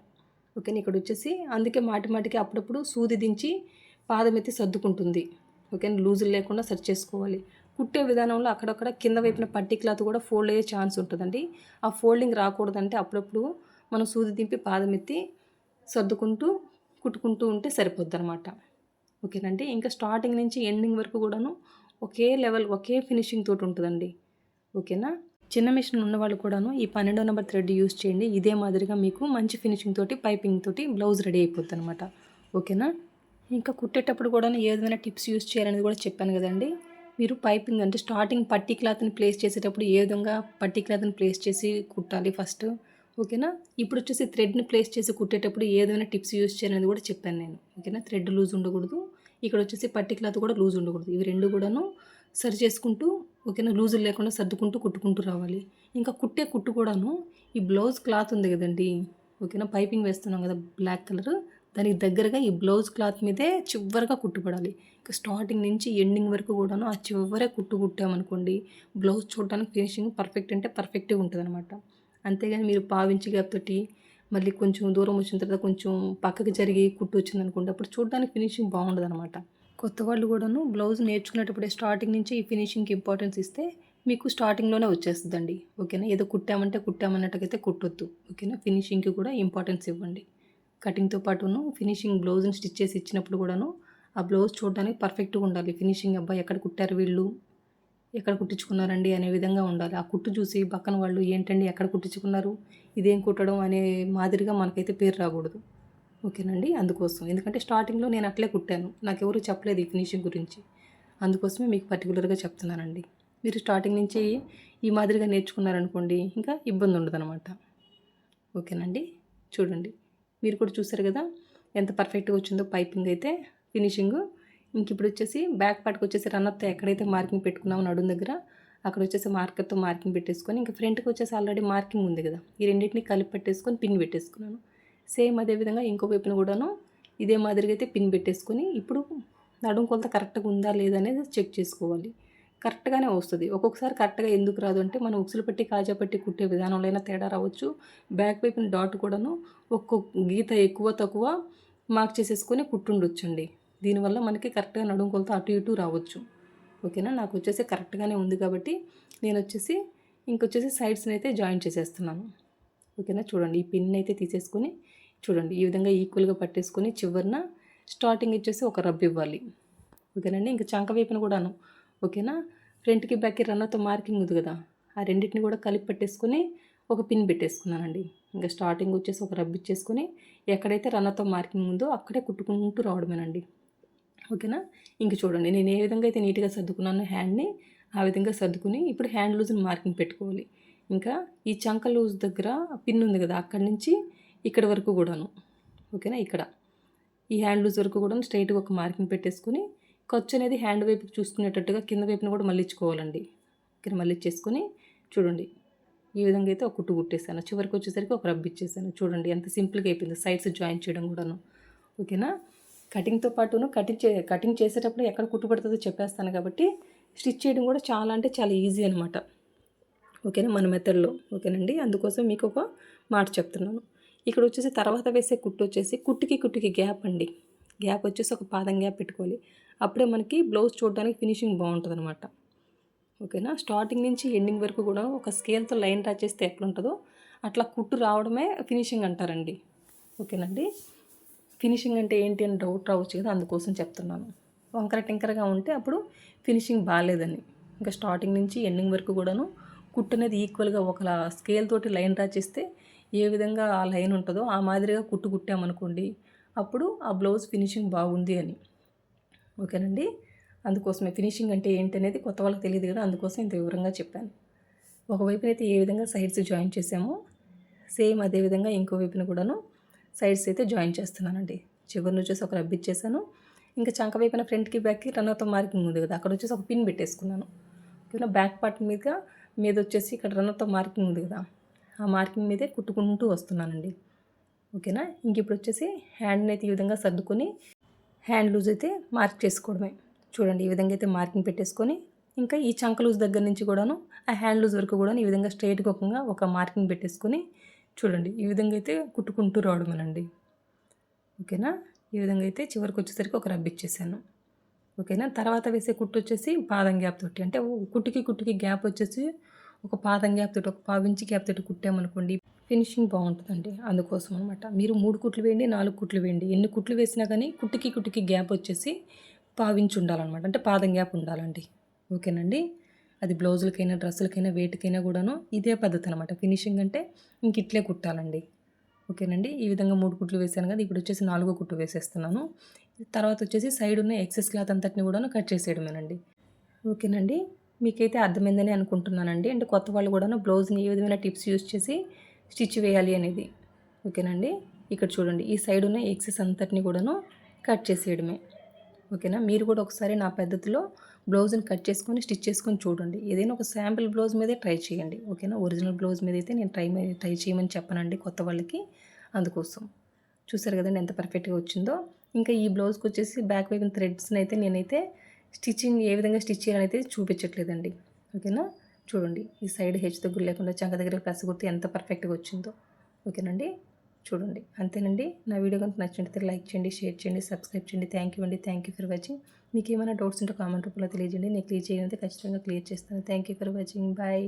Speaker 1: ఓకేనా. ఇక్కడ వచ్చేసి అందుకే మాటిమాటికి అప్పుడప్పుడు సూది దించి పాదం ఎత్తి సర్దుకుంటుంది. ఓకేనా. లూజులు లేకుండా సెట్ చేసుకోవాలి. కుట్టే విధానంలో అక్కడక్కడ కింద వైపున పట్టి క్లాత్ కూడా ఫోల్డ్ అయ్యే ఛాన్స్ ఉంటుందండి. ఆ ఫోల్డింగ్ రాకూడదంటే అప్పుడప్పుడు మనం సూది దింపి పాదం ఎత్తి సర్దుకుంటూ కుట్టుకుంటూ ఉంటే సరిపోద్ది అనమాట. ఓకేనండి. ఇంకా స్టార్టింగ్ నుంచి ఎండింగ్ వరకు కూడాను ఒకే లెవెల్ ఒకే ఫినిషింగ్ తోటి ఉంటుందండి. ఓకేనా. చిన్న మిషన్ ఉన్నవాళ్ళు కూడాను ఈ 12వ నెంబర్ థ్రెడ్ యూజ్ చేయండి. ఇదే మాదిరిగా మీకు మంచి ఫినిషింగ్ తోటి పైపింగ్ తోటి బ్లౌజ్ రెడీ అయిపోద్ది అనమాట. ఓకేనా. ఇంకా కుట్టేటప్పుడు కూడా ఏ విధమైన టిప్స్ యూజ్ చేయాలనేది కూడా చెప్పాను కదండి. మీరు పైపింగ్ అంటే స్టార్టింగ్ పట్టి క్లాత్ని ప్లేస్ చేసేటప్పుడు ఏ విధంగా పట్టి క్లాత్ని ప్లేస్ చేసి కుట్టాలి ఫస్ట్. ఓకేనా. ఇప్పుడు వచ్చేసి థ్రెడ్ని ప్లేస్ చేసి కుట్టేటప్పుడు ఏ విధమైన టిప్స్ యూజ్ చేయాలనేది కూడా చెప్పాను నేను. ఓకేనా. థ్రెడ్ లూజ్ ఉండకూడదు, ఇక్కడ వచ్చేసి పట్టి క్లాత్ కూడా లూజ్ ఉండకూడదు. ఇవి రెండు కూడాను సరి చేసుకుంటూ ఓకేనా లూజులు లేకుండా సర్దుకుంటూ కుట్టుకుంటూ రావాలి. ఇంకా కుట్టే కుట్టు కూడాను ఈ బ్లౌజ్ క్లాత్ ఉంది కదండి. ఓకేనా. పైపింగ్ వేస్తున్నాం కదా బ్లాక్ కలర్, దానికి దగ్గరగా ఈ బ్లౌజ్ క్లాత్ మీదే చివరిగా కుట్టుపడాలి. ఇంకా స్టార్టింగ్ నుంచి ఎండింగ్ వరకు కూడాను ఆ చివరే కుట్టామనుకోండి బ్లౌజ్ చూడడానికి ఫినిషింగ్ పర్ఫెక్ట్ అంటే పర్ఫెక్ట్గా ఉంటుంది అనమాట. అంతేగాని మీరు పావించి గ్యాప్ తోటి మళ్ళీ కొంచెం దూరం వచ్చిన తర్వాత కొంచెం పక్కకి జరిగి కుట్టు వచ్చిందనుకోండి అప్పుడు చూడడానికి ఫినిషింగ్ బాగుండదు అనమాట. కొత్త వాళ్ళు కూడాను బ్లౌజ్ నేర్చుకునేటప్పుడే స్టార్టింగ్ నుంచి ఈ ఫినిషింగ్కి ఇంపార్టెన్స్ ఇస్తే మీకు స్టార్టింగ్లోనే వచ్చేస్తుందండి. ఓకేనా. ఏదో కుట్టామంటే కుట్టామన్నట్టుగైతే కుట్టొద్దు. ఓకేనా. ఫినిషింగ్కి కూడా ఇంపార్టెన్స్ ఇవ్వండి. కటింగ్తో పాటును ఫినిషింగ్ బ్లౌజ్ని స్టిచ్ చేసి ఇచ్చినప్పుడు కూడాను ఆ బ్లౌజ్ చూడడానికి పర్ఫెక్ట్గా ఉండాలి. ఫినిషింగ్ అబ్బాయి ఎక్కడ కుట్టారు వీళ్ళు, ఎక్కడ కుట్టించుకున్నారండి అనే విధంగా ఉండాలి. ఆ కుట్టు చూసి పక్కన వాళ్ళు ఏంటండి ఎక్కడ కుట్టించుకున్నారు, ఇదేం కుట్టడం అనే మాదిరిగా మనకైతే పేరు రాకూడదు. ఓకేనండి. అందుకోసం ఎందుకంటే స్టార్టింగ్లో నేను అట్లే కుట్టాను, నాకెవరు చెప్పలేదు ఈ ఫినిషింగ్ గురించి. అందుకోసమే మీకు పర్టికులర్గా చెప్తున్నానండి. మీరు స్టార్టింగ్ నుంచి ఈ మాదిరిగా నేర్చుకున్నారనుకోండి ఇంకా ఇబ్బంది ఉండదన్నమాట. ఓకేనండి. చూడండి మీరు కూడా చూసారు కదా ఎంత పర్ఫెక్ట్గా వచ్చిందో పైపింగ్ అయితే ఫినిషింగ్. ఇంక ఇప్పుడు వచ్చేసి బ్యాక్ పార్ట్కి వచ్చేసి రన్నర్తో ఎక్కడైతే మార్కింగ్ పెట్టుకున్నామో నడుం దగ్గర అక్కడ వచ్చేసి మార్కర్తో మార్కింగ్ పెట్టేసుకొని ఇంకా ఫ్రంట్కి వచ్చేసి ఆల్రెడీ మార్కింగ్ ఉంది కదా, ఈ రెండింటిని కలిపి పెట్టేసుకొని పిన్ పెట్టేసుకున్నాను. సేమ్ అదేవిధంగా ఇంకో వైపున కూడాను ఇదే మాదిరిగా అయితే పిన్ పెట్టేసుకొని ఇప్పుడు నడుం కొలత కరెక్ట్గా ఉందా లేదా అనేది చెక్ చేసుకోవాలి. కరెక్ట్గానే వస్తుంది. ఒక్కొక్కసారి కరెక్ట్గా ఎందుకు రాదు అంటే మనం ఉక్సులు పెట్టి కాజా పెట్టి కుట్టే విధానంలో అయినా తేడా రావచ్చు. బ్యాక్ వైపున డాట్ కూడాను ఒక్కొక్క గీత ఎక్కువ తక్కువ మార్క్ చేసేసుకొని కుట్టుండొచ్చండి. దీనివల్ల మనకి కరెక్ట్గా నడుం కొలత అటు ఇటు రావచ్చు. ఓకేనా. నాకు వచ్చేసి కరెక్ట్గానే ఉంది కాబట్టి నేను వచ్చేసి ఇంకొచ్చేసి సైడ్స్ని అయితే జాయిన్ చేసేస్తున్నాను. ఓకేనా. చూడండి ఈ పిన్ అయితే తీసేసుకొని చూడండి ఈ విధంగా ఈక్వల్గా పట్టేసుకొని చివరిన స్టార్టింగ్ వచ్చేసి ఒక రబ్ ఇవ్వాలి. ఓకేనండి. ఇంకా చంక వైపున కూడాను ఓకేనా ఫ్రంట్కి బ్యాక్కి రన్నర్తో మార్కింగ్ ఉంది కదా, ఆ రెండింటిని కూడా కలిపి పెట్టేసుకొని ఒక పిన్ పెట్టేసుకున్నానండి. ఇంకా స్టార్టింగ్ వచ్చేసి ఒక రబ్ ఇచ్చేసుకొని ఎక్కడైతే రన్నర్తో మార్కింగ్ ఉందో అక్కడే కుట్టుకుంటూ రావడమేనండి. ఓకేనా. ఇంక చూడండి నేను ఏ విధంగా అయితే నీట్గా సర్దుకున్నానో హ్యాండ్ని ఆ విధంగా సర్దుకుని ఇప్పుడు హ్యాండ్ లూజ్ని మార్కింగ్ పెట్టుకోవాలి. ఇంకా ఈ చంక లూజ్ దగ్గర పిన్ ఉంది కదా, అక్కడి నుంచి ఇక్కడ వరకు కూడాను, ఓకేనా, ఇక్కడ ఈ హ్యాండ్ లూజ్ వరకు కూడా స్ట్రైట్గా ఒక మార్కింగ్ పెట్టేసుకుని ఖర్చు అనేది హ్యాండ్ వైపుకి చూసుకునేటట్టుగా కింద వైపున కూడా మళ్ళించుకోవాలండి. ఇక్కడ మళ్ళించేసుకొని చూడండి ఈ విధంగా అయితే ఒక కుట్టు కుట్టేసాను. చివరికి వచ్చేసరికి ఒక రబ్ ఇచ్చేసాను. చూడండి ఎంత సింపుల్గా అయిపోయింది సైడ్స్ జాయిన్ చేయడం కూడాను. ఓకేనా. కటింగ్తో పాటును కటింగ్ చేసేటప్పుడు ఎక్కడ కుట్టు పడుతుందో చెప్పేస్తాను కాబట్టి స్టిచ్ చేయడం కూడా చాలా అంటే చాలా ఈజీ అనమాట. ఓకేనా, మన మెథడ్లో. ఓకేనండి, అందుకోసం మీకు ఒక మాట చెప్తున్నాను. ఇక్కడ వచ్చేసి తర్వాత వేసే కుట్టు వచ్చేసి కుట్టుకి గ్యాప్ అండి. గ్యాప్ వచ్చేసి ఒక పాదం గ్యాప్ పెట్టుకోవాలి. అప్పుడే మనకి బ్లౌజ్ చూడడానికి ఫినిషింగ్ బాగుంటుంది అనమాట. ఓకేనా. స్టార్టింగ్ నుంచి ఎండింగ్ వరకు కూడా ఒక స్కేల్తో లైన్ డ్రా చేస్తే ఎట్లుంటుందో అట్లా కుట్టు రావడమే ఫినిషింగ్ అంటారండి. ఓకేనండి. ఫినిషింగ్ అంటే ఏంటి అని డౌట్ రావచ్చు కదా, అందుకోసం చెప్తున్నాను. వంకర టింకరగా ఉంటే అప్పుడు ఫినిషింగ్ బాగాలేదని. ఇంకా స్టార్టింగ్ నుంచి ఎండింగ్ వరకు కూడాను కుట్టు అనేది ఈక్వల్గా ఒక స్కేల్ తోటి లైన్ డ్రా చేస్తే ఏ విధంగా ఆ లైన్ ఉంటుందో ఆ మాదిరిగా కుట్టు కుట్టామనుకోండి అప్పుడు ఆ బ్లౌజ్ ఫినిషింగ్ బాగుంది అని. ఓకేనండి. అందుకోసమే ఫినిషింగ్ అంటే ఏంటి అనేది కొత్త వాళ్ళకి తెలియదు కదా, అందుకోసం ఇంత వివరంగా చెప్పాను. ఒకవైపున అయితే ఏ విధంగా సైడ్స్ జాయిన్ చేసామో సేమ్ అదే విధంగా ఇంకో వైపున కూడాను సైడ్స్ అయితే జాయిన్ చేస్తున్నానండి. చివరిని వచ్చేసి ఒక రబ్ ఇచ్చేసాను. ఇంకా చంక వైపున ఫ్రంట్కి బ్యాక్కి రన్నర్తో మార్కింగ్ ఉంది కదా, అక్కడ వచ్చేసి ఒక పిన్ పెట్టేసుకున్నాను. ఓకేనా. బ్యాక్ పార్ట్ మీద వచ్చేసి ఇక్కడ రన్నర్తో మార్కింగ్ ఉంది కదా, ఆ మార్కింగ్ మీదే కుట్టుకుంటూ వస్తున్నానండి. ఓకేనా. ఇంక ఇప్పుడు వచ్చేసి హ్యాండ్ని అయితే ఈ విధంగా సర్దుకొని హ్యాండ్ లూజ్ అయితే మార్క్ చేసుకోవడమే. చూడండి ఈ విధంగా అయితే మార్కింగ్ పెట్టేసుకొని ఇంకా ఈ చంక లూజ్ దగ్గర నుంచి కూడాను ఆ హ్యాండ్ లూజ్ వరకు కూడా ఈ విధంగా స్ట్రైట్గా ఒక మార్కింగ్ పెట్టేసుకొని చూడండి ఈ విధంగా అయితే కుట్టుకుంటూ రావడమేనండి. ఓకేనా. ఈ విధంగా అయితే చివరికి వచ్చేసరికి ఒక రబ్ ఇచ్చేసాను. ఓకేనా. తర్వాత వేసే కుట్టు వచ్చేసి పాదం గ్యాప్ తోటి, అంటే కుట్టుకి గ్యాప్ వచ్చేసి ఒక పాదం గ్యాప్ తోటి ఒక 1/2 ఇంచ్ గ్యాప్ తోటి కుట్టామనుకోండి ఫినిషింగ్ బాగుంటుందండి. అందుకోసం అనమాట. మీరు 3 కుట్లు వేయండి, 4 కుట్లు వేయండి, ఎన్ని కుట్లు వేసినా కానీ కుట్టుకి గ్యాప్ వచ్చేసి 1/2 ఇంచ్ ఉండాలన్నమాట. అంటే పాదం గ్యాప్ ఉండాలండి. ఓకేనండి. అది బ్లౌజులకైనా డ్రెస్సులకైనా వేటికైనా కూడాను ఇదే పద్ధతి అనమాట. ఫినిషింగ్ అంటే ఇంక ఇట్లే కుట్టాలండి. ఓకేనండి. ఈ విధంగా 3 కుట్లు వేసాను కదా, ఇప్పుడు వచ్చేసి 4వ కుట్టు వేసేస్తున్నాను. తర్వాత వచ్చేసి సైడ్ ఉన్న ఎక్సెస్ క్లాత్ అంతటిని కూడాను కట్ చేసేయడమేనండి. ఓకేనండి. మీకైతే అర్థమైందని అనుకుంటున్నానండి. అంటే కొత్త వాళ్ళు కూడాను బ్లౌజ్ని ఏ విధమైన టిప్స్ యూస్ చేసి స్టిచ్ వేయాలి అనేది. ఓకేనండి. ఇక్కడ చూడండి ఈ సైడ్ ఉన్న ఎక్సెస్ అంతటిని కూడాను కట్ చేసేయడమే. ఓకేనా. మీరు కూడా ఒకసారి నా పద్ధతిలో బ్లౌజ్ని కట్ చేసుకొని స్టిచ్ చేసుకొని చూడండి. ఏదైనా ఒక శాంపిల్ బ్లౌజ్ మీదే ట్రై చేయండి. ఓకేనా. ఒరిజినల్ బ్లౌజ్ మీద అయితే నేను ట్రై చేయమని చెప్పనండి కొత్త వాళ్ళకి. అందుకోసం చూసారు కదండి ఎంత పర్ఫెక్ట్గా వచ్చిందో. ఇంకా ఈ బ్లౌజ్కి వచ్చేసి బ్యాక్ వైపు థ్రెడ్స్ని అయితే నేనైతే స్టిచ్చింగ్ ఏ విధంగా స్టిచ్ చేయాలని అయితే చూపించట్లేదండి. ఓకేనా. చూడండి ఈ సైడ్ హెచ్ దగ్గర లేకుండా చంక దగ్గర ప్రెస్ కొట్టి ఎంత పర్ఫెక్ట్గా వచ్చిందో. ఓకేనండి. చూడండి అంతేనండి. నా వీడియో కనుక నచ్చినట్లయితే లైక్ చేయండి, షేర్ చేయండి, సబ్స్క్రైబ్ చేయండి. Thank you for watching. మీకు ఏమైనా డౌట్స్ ఉంటే కామెంట్ రూపంలో తెలియజేయండి. నేను క్లియర్ చేయడానికి ఖచ్చితంగా క్లియర్ చేస్తాను. Thank you for watching. Bye.